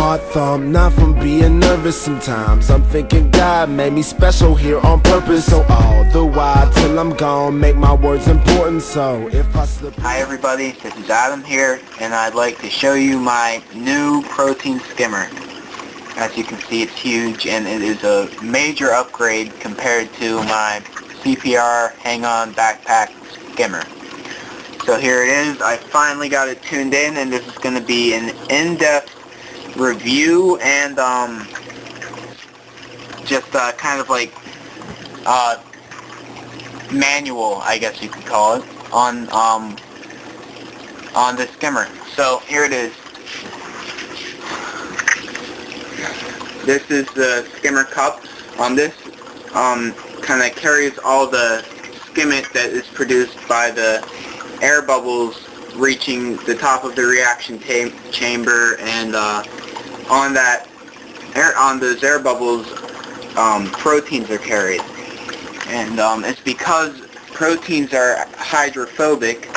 heart thump, not from being nervous sometimes. I'm thinking God made me special here on purpose. So all the while till I'm gone, make my words important. So if I slip... Hi everybody, this is Adam here, and I'd like to show you my new protein skimmer. As you can see, it's huge, and it is a major upgrade compared to my CPR hang-on backpack skimmer. So here it is. I finally got it tuned in, and this is going to be an in-depth review and just kind of like manual, I guess you could call it, on the skimmer. So here it is. This is the skimmer cup. This kind of carries all the skimmit that is produced by the air bubbles reaching the top of the reaction chamber, and on those air bubbles proteins are carried, and it's because proteins are hydrophobic.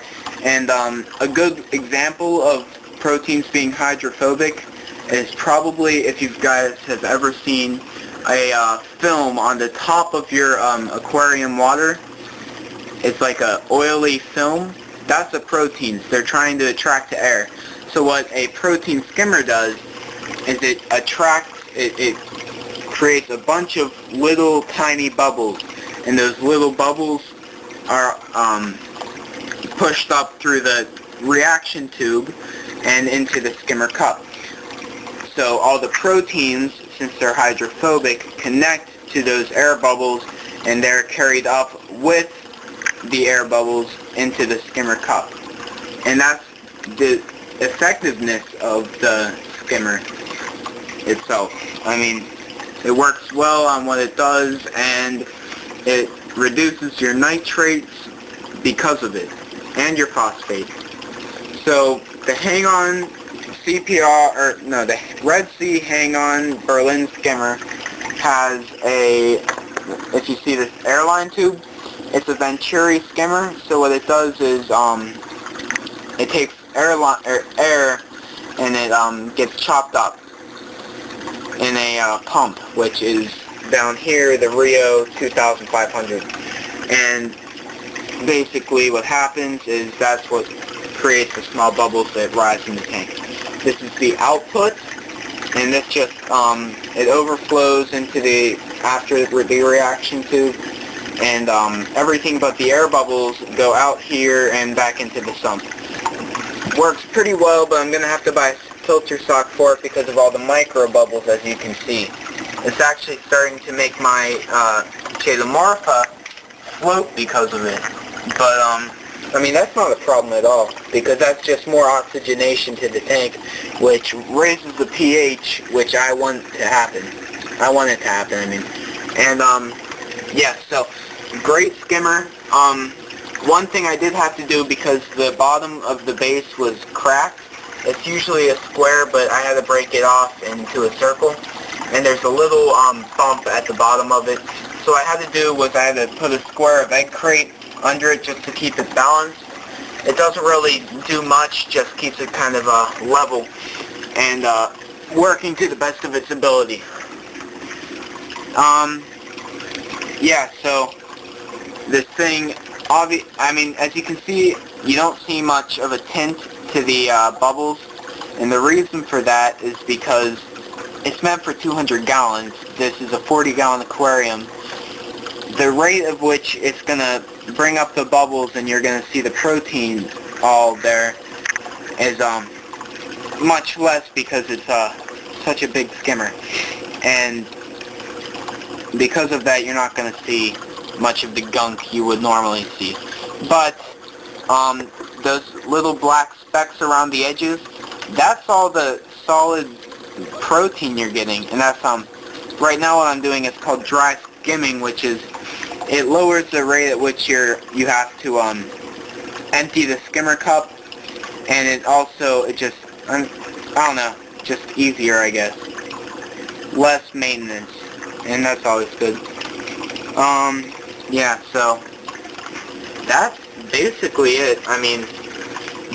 And a good example of proteins being hydrophobic is probably if you guys have ever seen a film on the top of your aquarium water. It's like a oily film. That's the proteins. They're trying to attract the air. So what a protein skimmer does is it creates a bunch of little tiny bubbles, and those little bubbles are pushed up through the reaction tube and into the skimmer cup. So all the proteins, since they're hydrophobic, connect to those air bubbles, and they're carried up with the air bubbles into the skimmer cup. And that's the effectiveness of the skimmer itself. I mean, it works well on what it does, and it reduces your nitrates because of it, and your phosphate. So the hang-on the Red Sea hang-on Berlin skimmer has a, if you see this airline tube, it's a venturi skimmer. So what it does is it takes air and it gets chopped up in a pump, which is down here, the Rio 2500. And basically what happens is that's what creates the small bubbles that rise in the tank. This is the output, and this just it overflows into after the reaction tube, and everything but the air bubbles go out here and back into the sump. Works pretty well, but I'm gonna have to buy a filter sock for it because of all the micro bubbles, as you can see. It's actually starting to make my Chetamorpha float because of it. But I mean, that's not a problem at all, because that's just more oxygenation to the tank, which raises the pH, which I want to happen. I want it to happen, I mean. And yeah, so great skimmer. One thing I did have to do, because the bottom of the base was cracked. It's usually a square, but I had to break it off into a circle. And there's a little bump at the bottom of it. So what I had to do was I had to put a square of egg crate under it just to keep it balanced. It doesn't really do much, just keeps it kind of level and working to the best of its ability. Yeah, so this thing, I mean, as you can see, you don't see much of a tint to the bubbles, and the reason for that is because it's meant for 200 gallons. This is a 40-gallon aquarium. The rate of which it's going to bring up the bubbles and you're going to see the protein all there is much less, because it's such a big skimmer. And because of that, you're not going to see much of the gunk you would normally see. But those little black specks around the edges, that's all the solid protein you're getting. And that's right now what I'm doing is called dry skimming, which is it lowers the rate at which you have to empty the skimmer cup, and it just I don't know, just easier, I guess, less maintenance, and that's always good. Yeah, so that's basically it. I mean,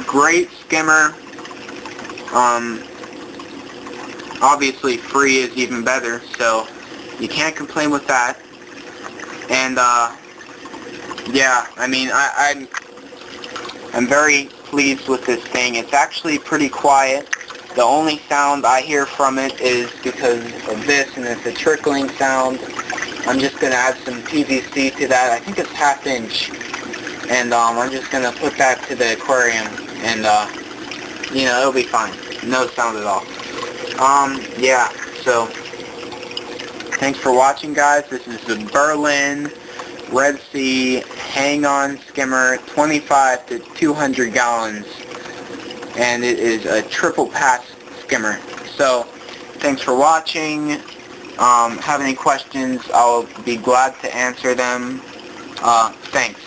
great skimmer. Obviously free is even better, so you can't complain with that. And yeah, I mean, I'm very pleased with this thing. It's actually pretty quiet. The only sound I hear from it is because of this, and it's a trickling sound. I'm just going to add some PVC to that. I think it's 1/2 inch. And I'm just going to put that to the aquarium, and you know, it'll be fine. No sound at all. Yeah, so thanks for watching, guys. This is the Berlin Red Sea hang-on skimmer, 25 to 200 gallons, and it is a triple pass skimmer. So thanks for watching. Have any questions, I'll be glad to answer them. Thanks.